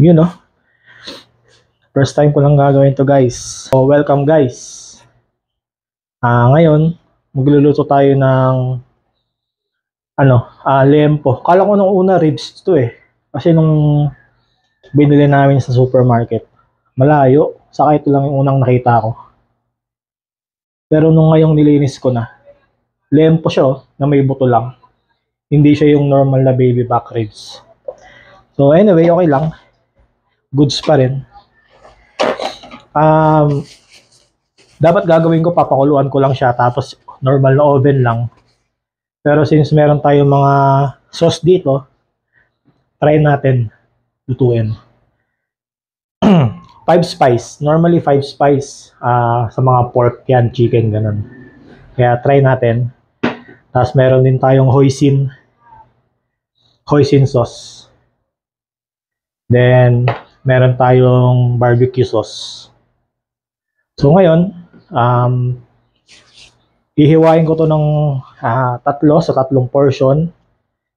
Yun no, first time ko lang gagawin to guys. So welcome guys. Ngayon magluluto tayo ng lempo. Kala ko nung una ribs to eh. Kasi nung binili namin sa supermarket, malayo. Saka ito lang yung unang nakita ko. Pero nung ngayong nilinis ko na, lempo siya na may buto lang. Hindi siya yung normal na baby back ribs. So anyway, okay lang. Goods pa rin. Dapat gagawin ko, papakuluan ko lang siya tapos normal na oven lang. Pero since meron tayong mga sauce dito, try natin lutuin. 5 spice. Normally 5 spice sa mga pork yan, chicken, ganun. Kaya try natin. Tapos meron din tayong hoisin sauce. Then meron tayong barbecue sauce. So ngayon, hihiwain ko to ng tatlo sa tatlong portion.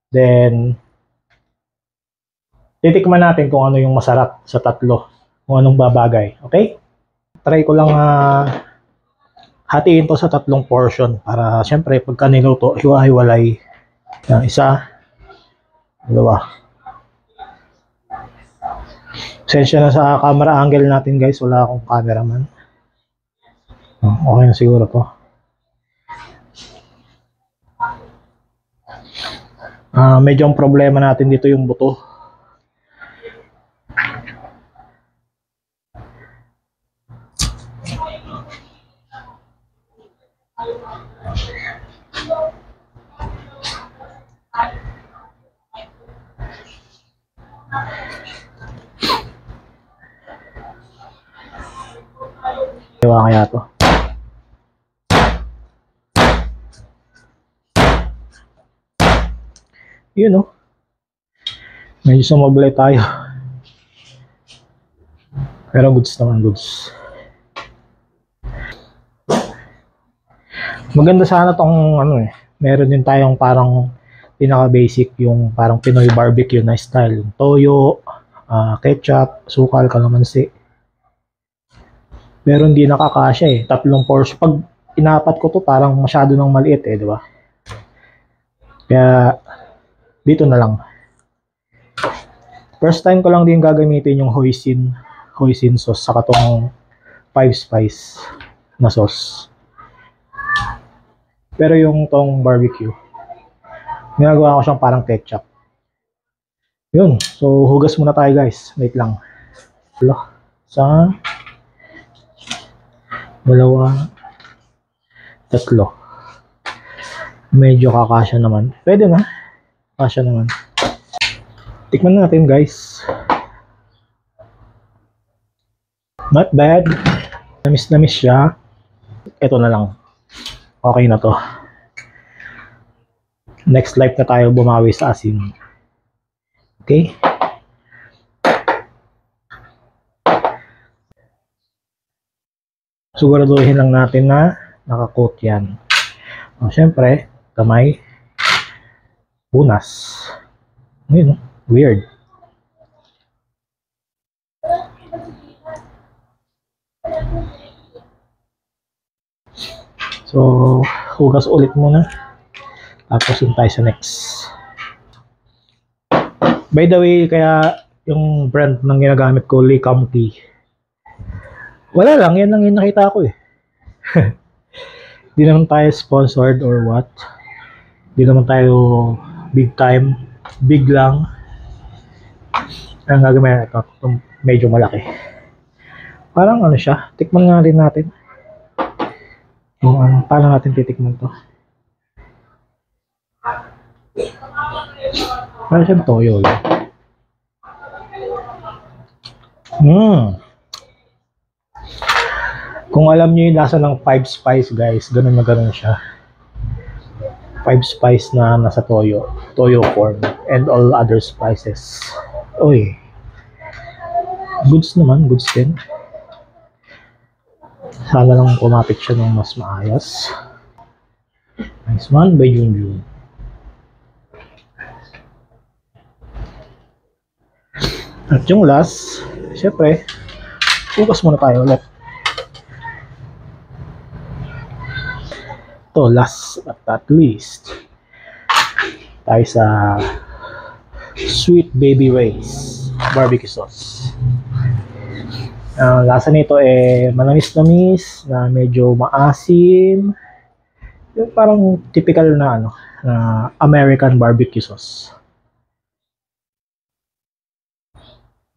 Then titikman natin kung ano yung masarap sa tatlo, kung anong babagay. Okay? Try ko lang hatiin to sa tatlong portion para syempre pagka niluto, hiwa-hiwalay. Isa, dalawa. Pasensya na sa camera angle natin guys, wala akong cameraman. Okay na siguro to. Medyo ang problema natin dito yung buto. Ewan kaya to. Yun no. Medyo sumablay tayo. Pero goods naman, goods. Maganda sana tong meron din tayong parang pinaka basic yung parang Pinoy barbecue na style. Toyo, ketchup, sukal, kalamansi. Pero hindi nakakasya eh. Tatlong portion. Pag inapat ko to parang masyado nang maliit eh, di ba? Kaya dito na lang. First time ko lang din gagamitin yung hoisin sauce saka tong 5 spice na sauce. Pero yung tong barbecue, ginagawa ko siyang parang ketchup. Yun. So hugas muna tayo guys. Wait lang. Isa, dalawa, tatlo. Medyo kakasya naman. Pwede na. Kasya naman. Tikman natin guys. Not bad. Namis siya. Ito na lang. Okay na to. Next life na tayo bumawi sa asin. Okay? Siguraduhin lang natin na nakakoat yan. Siyempre, kamay, punas. Ayun, weird. So, hugas ulit muna. Tapos yun tayo sa next. By the way, kaya yung brand ng ginagamit ko, Lee Tea. Wala lang, yan lang yung nakita ko eh. Di naman tayo sponsored or what. Di naman tayo big time. Big lang. Ang gagawin ito, medyo malaki. Parang ano siya, tikman nga rin natin. Kung paano natin titikman to. Parang siyang toyo yun. Kung alam niyo yung lasa ng 5 spice guys, ganun na ganun siya. 5 spice na nasa toyo form, and all other spices. Oy. Goods naman, goods din. Sana lang kumapit siya ng mas maayos. Nice one by Junjun. At yung last, syempre, hugas muna tayo ulit. To last but not least, tayo sa Sweet Baby Ray's barbecue sauce. Lasa nito manamis-namis na medyo maasim. Yung parang typical na na American barbecue sauce.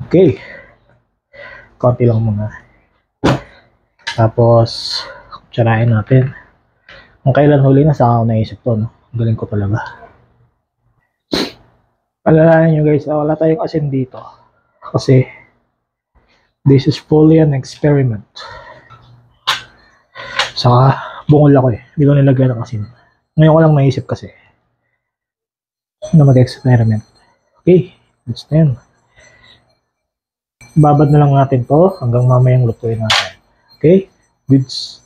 Okay. Konti lang muna. Tapos kutsarain natin. Kung kailan huli na saka ako naisip to, no? Galing ko talaga. Alalahanin nyo guys, wala tayong asin dito. Kasi this is fully an experiment. Saka bungol ako Hindi ko nilagyan ng asin. Ngayon ko lang naisip kasi na mag-experiment. Okay, that's na yun. Babad na lang natin to hanggang mamayang lutuin natin. Okay, goods.